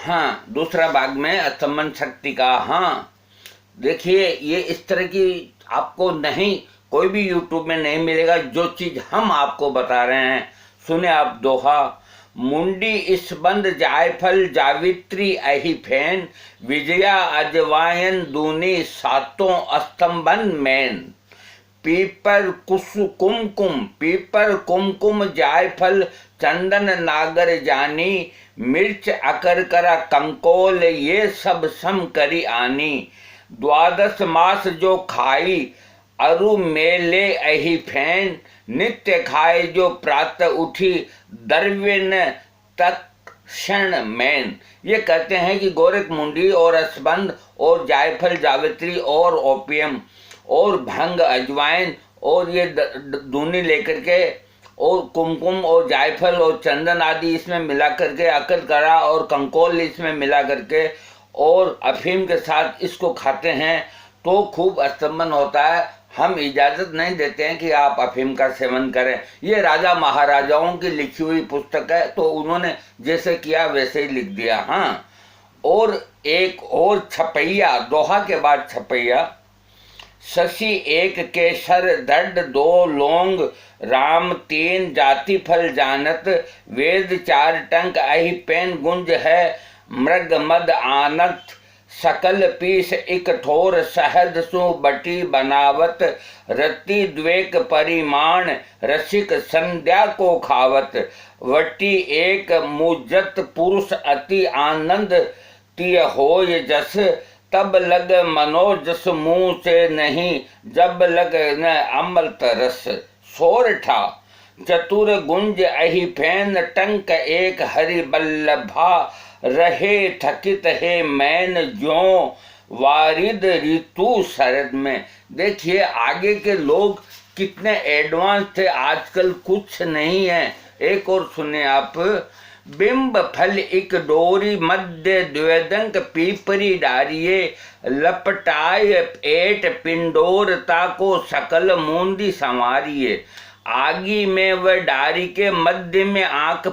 हाँ, दूसरा भाग में अस्तमन शक्ति का। हाँ, देखिए ये इस तरह की आपको नहीं, कोई भी यूट्यूब में नहीं मिलेगा जो चीज हम आपको बता रहे हैं। सुने आप दोहा। मुंडी इस बंद जायफल जावित्री अहि फैन, विजया अजवायन दूनी सातों अस्तंबन मैन। पीपर कुसु कुमकुम, पीपर कुमकुम जायफल चंदन नागर जानी, मिर्च अकर करा कंकोल ये सब सम करी आनी। द्वादश मास जो खाई अरु मेले अहि फैन, नित्य खाए जो प्रातः उठी दर्विन तत्क्षण मैन। ये कहते हैं कि गोरख मुंडी और असबंद और जायफल जावित्री और ओपियम और भंग अजवाइन और ये दूनी लेकर के और कुमकुम और जायफल और चंदन आदि इसमें मिला करके, अकल करा और कंकोल इसमें मिला करके और अफीम के साथ इसको खाते हैं तो खूब अस्तंबन होता है। हम इजाज़त नहीं देते हैं कि आप अफीम का सेवन करें। ये राजा महाराजाओं की लिखी हुई पुस्तक है, तो उन्होंने जैसे किया वैसे ही लिख दिया। हाँ, और एक और छपैया, दोहा के बाद छपैया। शशि एक केसर दृढ़ दो लौंग, राम तीन जाति फल जानत, वेद चार टंक अहि पेन गुंज है, मृग मद आनत सकल पीस इक ठोर, शहद सु बटी बनावत, रति द्वेक परिमाण रसिक संध्या को खावत, वटी एक मुजत पुरुष अति आनंद, तिय होय जस तब लग मनोजस मुंह से नहीं, जब लग न अमृत रस। सोरठा चतुर गुंज अहि फैन, टंक एक हरि बल्लभा, रहे थकित है मैन ज्यों वारिद ऋतु शरद में। देखिए आगे के लोग कितने एडवांस थे, आजकल कुछ नहीं है। एक और सुने आप। बिंब फल इक डोरी मध्य द्वेदंक पीपरी डारिये, लपटाए एट पिंडोर ताको सकल मूंदी संवारिये, आगी में वह डारी के मध्य में आंख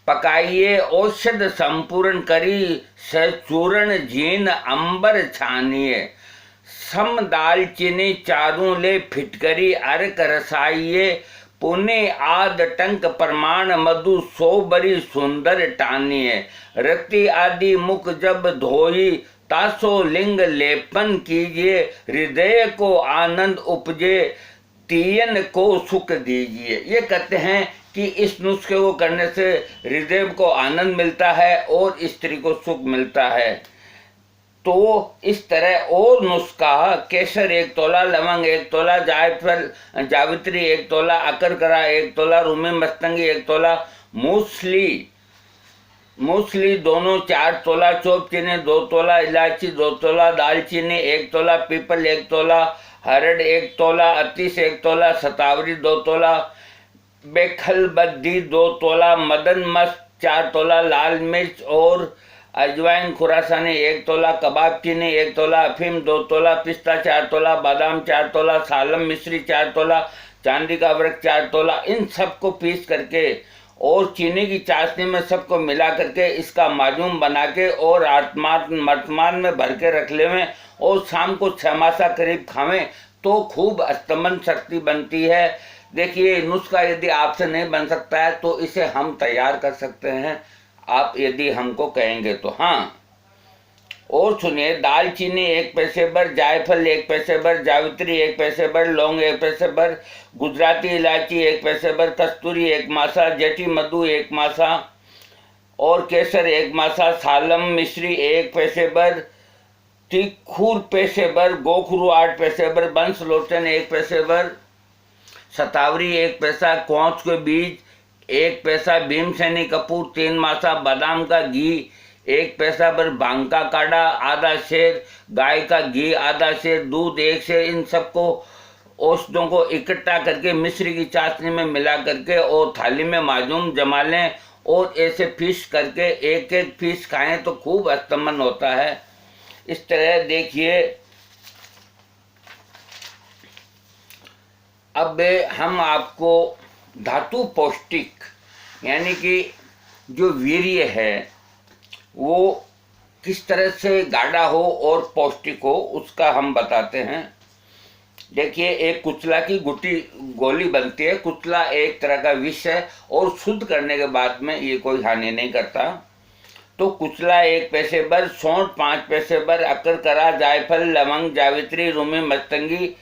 पकाइए, औषध संपूर्ण करी सचूर्ण जीन अंबर छानिए, सम दालचीनी चारों ले फिटकरी अर्क रसाइये, पुणे आद टंक प्रमाण मधु सो बरी सुंदर टानिए, रति आदि मुख जब धोई तासो लिंग लेपन कीजिए, हृदय को आनंद उपजे तीयन को सुख दीजिए। ये कहते हैं कि इस नुस्खे को करने से हृदय को आनंद मिलता है और स्त्री को सुख मिलता है। तो इस तरह और नुस्खा, केसर 1 तोला, लवंग 1 तोला, जायफल जावित्री 1 तोला, अकरकरा 1 तोला, रूमी मस्तंगी 1 तोला, मूसली दोनों 4 तोला, चोप चीनी 2 तोला, इलायची 2 तोला, दालचीनी 1 तोला, पीपल 1 तोला, हरड़ 1 तोला, अतीस 1 तोला, शतावरी 2 तोला, बेखल बद्दी 2 तोला, मदन मस्त 4 तोला, लाल मिर्च और अजवाइन खुरासानी 1 तोला, कबाब चीनी 1 तोला, अफीम 2 तोला, पिस्ता 4 तोला, बादाम 4 तोला, सालम मिश्री 4 तोला, चांदी का वृक्ष 4 तोला। इन सबको पीस करके और चीनी की चाशनी में सबको मिला करके इसका माजूम बना के और वर्तमान में भर के रख लेवें और शाम को 6 मासा करीब खावें तो खूब अस्तमन शक्ति बनती है। देखिए नुस्खा यदि आपसे नहीं बन सकता है तो इसे हम तैयार कर सकते हैं, आप यदि हमको कहेंगे तो। हाँ, और सुनिए। दालचीनी 1 पैसे भर, जायफल 1 पैसे भर, जावित्री 1 पैसे भर, लौंग 1 पैसे भर, गुजराती इलायची 1 पैसे भर, कस्तूरी 1 मासा, जेठी मधु 1 मासा और केसर 1 मासा, सालम मिश्री 1 पैसे भर, तिखूर पैसे भर, गोखरू 8 पैसे भर, बंस लोचन 1 पैसे भर, शतावरी 1 पैसा, कोंच के बीज 1 पैसा, भीमसेनी कपूर 3 मासा, बादाम का घी 1 पैसा भर, भांग का काढ़ा आधा शेर, गाय का घी आधा शेर, दूध 1 शेर। इन सबको औषधों को इकट्ठा करके मिश्री की चाशनी में मिला करके और थाली में माजूम जमा लें और ऐसे पीस करके 1-1 पीस खाएं तो खूब अस्तमन होता है। इस तरह देखिए। अब हम आपको धातु पौष्टिक यानी कि जो वीर्य है वो किस तरह से गाढ़ा हो और पौष्टिक हो उसका हम बताते हैं। देखिए, एक कुचला की गोली बनती है। कुचला एक तरह का विष है और शुद्ध करने के बाद में ये कोई हानि नहीं करता। तो कुचला 1 पैसे भर, सौंठ 5 पैसे भर, अकरकरा, जायफल, लवंग, जावित्री, रूमी, मस्तंगी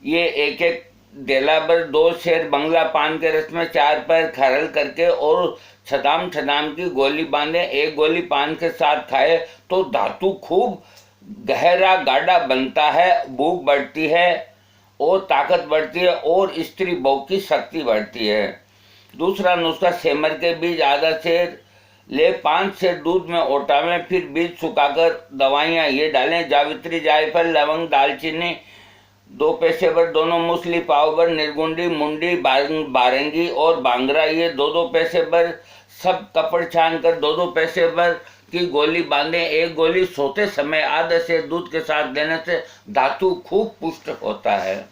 ये एक एक डेला भर, 2 शेर बंगला पान के रस में 4 पैर खरल करके और छदाम छदाम की गोली बांधे, 1 गोली पान के साथ खाए तो धातु खूब गहरा गाढ़ा बनता है, भूख बढ़ती है और ताकत बढ़ती है और स्त्री भोग की शक्ति बढ़ती है। दूसरा नुस्खा, सेमर के बीज आधा सेर ले 5 सेर दूध में ओटावें, फिर बीज सुखाकर दवाइयाँ ये डालें। जावित्री, जायफल, लवंग, दालचीनी 2 पैसे भर, दोनों मूसली पाव भर, निर्गुंडी, मुंडी, बारंगी और बांगरा ये 2-2 पैसे भर, सब कपड़ छान कर 2-2 पैसे भर की गोली बांधे। 1 गोली सोते समय आधे से दूध के साथ देने से धातु खूब पुष्ट होता है।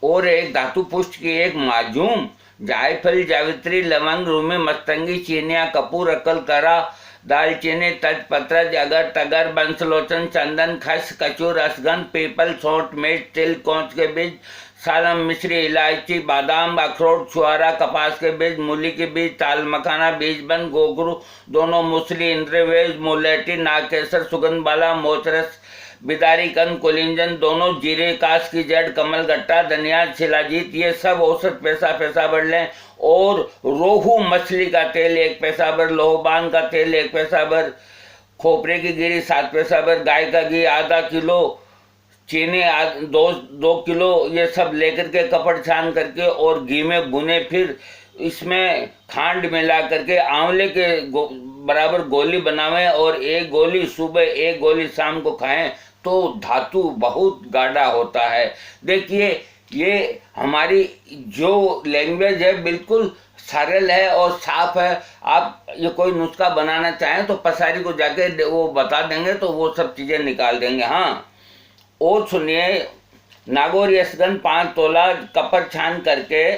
और एक धातु पुष्ट की एक माजूम, जायफल, जावित्री, लवंग, रूमी, मस्तंगी, चीनिया, कपूर, अकल करा, दालचीनी, तजपत्र, अगर, तगर, बंसलोचन, चंदन, खस, कचूर, असगन, पीपल, सौंठ, मिर्च, तिल, कौंच के बीज, सालम, मिश्री, इलायची, बादाम, अखरोट, छुआरा, कपास के बीज, मूली के बीज, ताल मखाना, बीजबन, गोगरू, दोनों मूसली, इंद्रवेज, मुलेटी, नागकेसर, सुगंध बाला, मोचरस, बिदारी कंद, कोलिंजन, दोनों जीरे, काश की जड़, कमल गट्टा, धनिया, शिलाजीत ये सब औसत पैसा भर लें। और रोहू मछली का तेल 1 पैसा भर, लोहबान का तेल 1 पैसा भर, खोपरे की गिरी 7 पैसा भर, गाय का घी आधा किलो, चीनी 2 किलो ये सब लेकर के कपड़ छान करके और घी में भुने, फिर इसमें खांड मिला करके आंवले के बराबर गोली बनावें और 1 गोली सुबह 1 गोली शाम को खाएं तो धातु बहुत गाढ़ा होता है। देखिए, ये हमारी जो लैंग्वेज है बिल्कुल सरल है और साफ है। आप ये कोई नुस्खा बनाना चाहें तो पसारी को जाके वो बता देंगे तो वो सब चीज़ें निकाल देंगे। हाँ, और सुनिए, नागौर यसगन 5 तोला कपड़ छान करके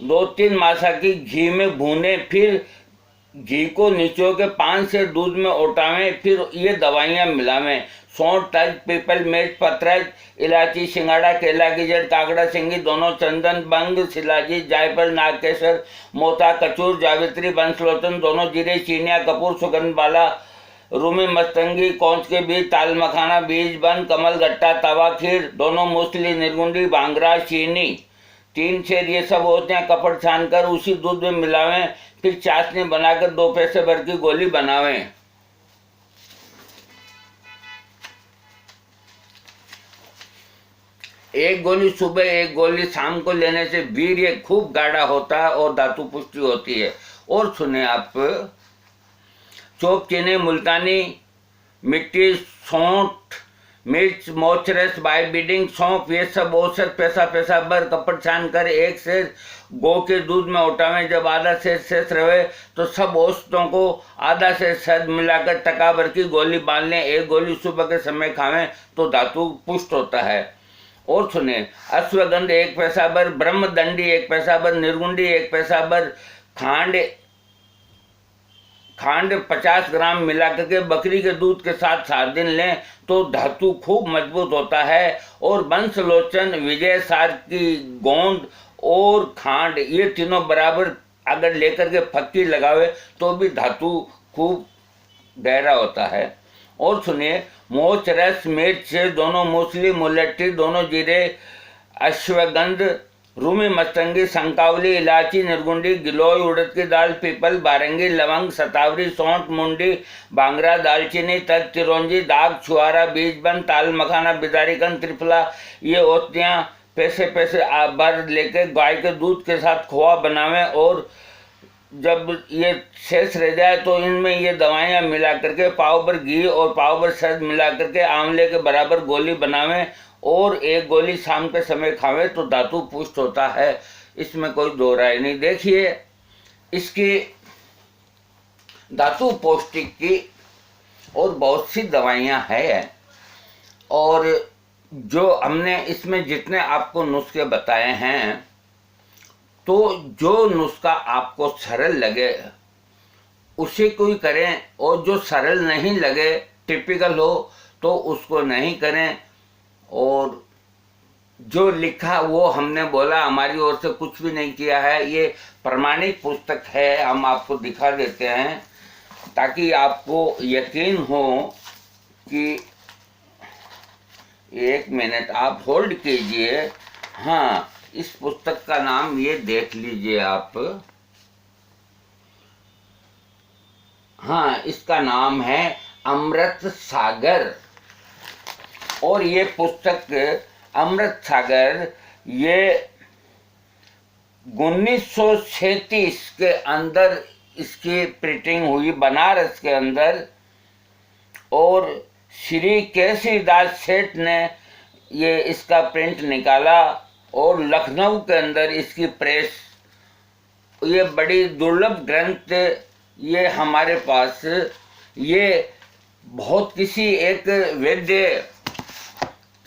2-3 मासा की घी में भूने, फिर घी को निचो के 5 से दूध में ओटावें, फिर ये दवाइयाँ मिलावें। सौंठ, तज, पीपल, मिर्च, पत्रज, इलायची, सिंगाड़ा, केला की जड़, काकड़ा, सिंगी दोनों, चंदन, बंग, शिलाजी, जायफल, नागकेसर, मोता, कचूर, जावित्री, बंसलोचन दोनों, जीरे, चीनिया, कपूर, सुगंध बाला, रूमी, मस्तंगी, कौंच के बीज, ताल मखाना, बीज बन, कमल गट्टा, तवा खीर दोनों, मूसली, निर्गुंडी, बांगरा, चीनी 3 सेर ये सब होते हैं। कपड़ छान कर उसी दूध में मिलावें, फिर चाशनी बनाकर 2 पैसे भर की गोली बनावें। एक गोली सुबह 1 गोली शाम को लेने से वीर्य खूब गाढ़ा होता है और धातु पुष्टि होती है। और सुने आप, चोप, चीनी, मुल्तानी मिट्टी, सौंठ, मिर्च, मोचरस, बाइबिडिंग, सौंफ ये सब औसत पैसा भर कपड़ छान कर 1 सेर गौ के दूध में उठावें। जब आधा सेर शेष रहे तो सब औसतों को आधा सेर शहद मिलाकर टका भर की गोली बांध लें। 1 गोली सुबह के समय खावें तो धातु पुष्ट होता है। और सुने, अश्वगंध 1 पैसा भर, ब्रह्मदंडी 1 पैसा भर, निर्गुंडी 1 पैसा भर, खांड 50 ग्राम मिला करके बकरी के दूध के साथ 7 दिन लें तो धातु खूब मजबूत होता है। और बंसलोचन, विजय सार की गोंद और खांड ये तीनों बराबर अगर लेकर के फक्की लगावे तो भी धातु खूब गहरा होता है। और सुनिए, मोच, रस, मिर्च दोनों, मूसली, मुलट्ठी दोनों, जीरे, अश्वगंध, रूमी, मस्तंगी, शंकावली, इलायची, निर्गुंडी, गिलोय, उड़द की दाल, पीपल, बारंगी, लवंग, सतावरी, सौंठ, मुंडी, बांगरा, दालचीनी, तज, चिरौंजी, दाग, छुआरा, बीजबन, ताल मखाना, बिदारीकन, त्रिफला ये औषधियाँ पैसे भर लेके गाय के दूध के साथ खोआ बनावें। और जब ये शेष रह जाए तो इनमें ये दवाइयाँ मिला करके पाव भर घी और पाव भर शहद मिला करके आंवले के बराबर गोली बनावें और 1 गोली शाम के समय खावें तो धातु पुष्ट होता है। इसमें कोई दो राय नहीं। देखिए, इसकी धातु पौष्टिक की और बहुत सी दवाइयाँ हैं और जो हमने इसमें जितने आपको नुस्खे बताए हैं तो जो नुस्खा आपको सरल लगे उसे कोई करें, और जो सरल नहीं लगे, टिपिकल हो, तो उसको नहीं करें। और जो लिखा वो हमने बोला, हमारी ओर से कुछ भी नहीं किया है। ये प्रमाणित पुस्तक है, हम आपको दिखा देते हैं ताकि आपको यकीन हो कि, एक मिनट आप होल्ड कीजिए। हाँ, इस पुस्तक का नाम ये देख लीजिए आप। हाँ, इसका नाम है अमृत सागर। और ये पुस्तक अमृत सागर ये 1937 के अंदर इसकी प्रिंटिंग हुई, बनारस के अंदर। और श्री केसरीदास सेठ ने ये इसका प्रिंट निकाला, और लखनऊ के अंदर इसकी प्रेस। ये बड़ी दुर्लभ ग्रंथ ये हमारे पास, ये बहुत किसी एक वैद्य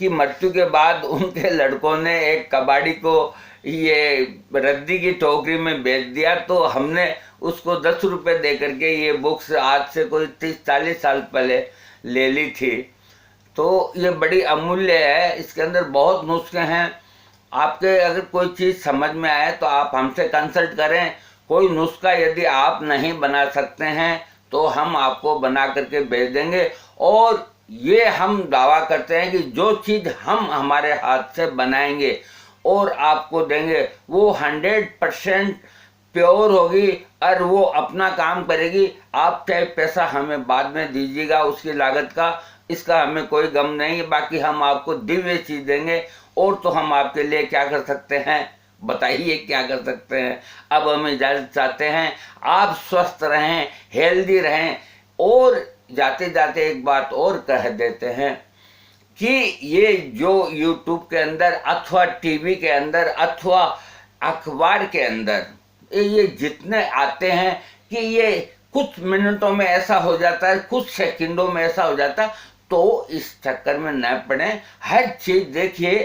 की मृत्यु के बाद उनके लड़कों ने एक कबाड़ी को ये रद्दी की टोकरी में बेच दिया, तो हमने उसको 10 रुपये दे करके ये बुक्स आज से कोई 30-40 साल पहले ले ली थी। तो ये बड़ी अमूल्य है, इसके अंदर बहुत नुस्खे हैं। आपके अगर कोई चीज़ समझ में आए तो आप हमसे कंसल्ट करें। कोई नुस्खा यदि आप नहीं बना सकते हैं तो हम आपको बना करके भेज देंगे। और ये हम दावा करते हैं कि जो चीज़ हम हमारे हाथ से बनाएंगे और आपको देंगे वो 100% प्योर होगी, और वो अपना काम करेगी। आप चाहे पैसा हमें बाद में दीजिएगा उसकी लागत का, इसका हमें कोई गम नहीं है। बाकी हम आपको दिव्य चीज़ देंगे। और तो हम आपके लिए क्या कर सकते हैं, बताइए क्या कर सकते हैं। अब हम इजाज़त चाहते हैं, आप स्वस्थ रहें, हेल्दी रहें। और जाते जाते एक बात और कह देते हैं कि ये जो YouTube के अंदर अथवा टीवी के अंदर अथवा अखबार के अंदर ये जितने आते हैं कि ये कुछ मिनटों में ऐसा हो जाता है, कुछ सेकंडों में ऐसा हो जाता है, तो इस चक्कर में न पड़े। हर चीज़ देखिए,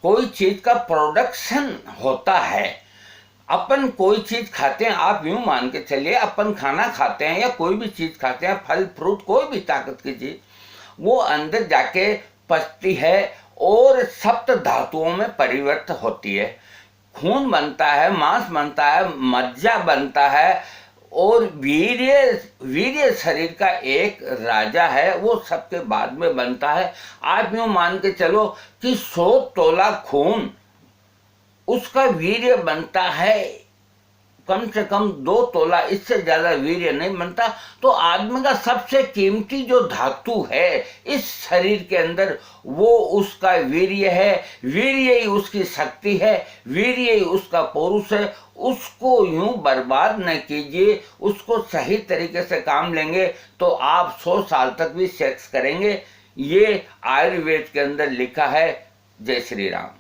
कोई चीज़ का प्रोडक्शन होता है। अपन कोई चीज़ खाते हैं, आप यूँ मान के चलिए, अपन खाना खाते हैं या कोई भी चीज़ खाते हैं, फल फ्रूट कोई भी ताकत की चीज़, वो अंदर जाके पचती है और सप्त धातुओं में परिवर्तित होती है। खून बनता है, मांस बनता है, मज्जा बनता है, और वीर्य शरीर का एक राजा है, वो सबके बाद में बनता है। आप यूँ मान के चलो कि 100 तोला खून, उसका वीर्य बनता है कम से कम 2 तोला, इससे ज़्यादा वीर्य नहीं बनता। तो आदमी का सबसे कीमती जो धातु है इस शरीर के अंदर, वो उसका वीर्य है। वीर्य ही उसकी शक्ति है, वीर्य ही उसका पौरुष है। उसको यूं बर्बाद न कीजिए, उसको सही तरीके से काम लेंगे तो आप 100 साल तक भी सेक्स करेंगे। ये आयुर्वेद के अंदर लिखा है। जय श्री राम।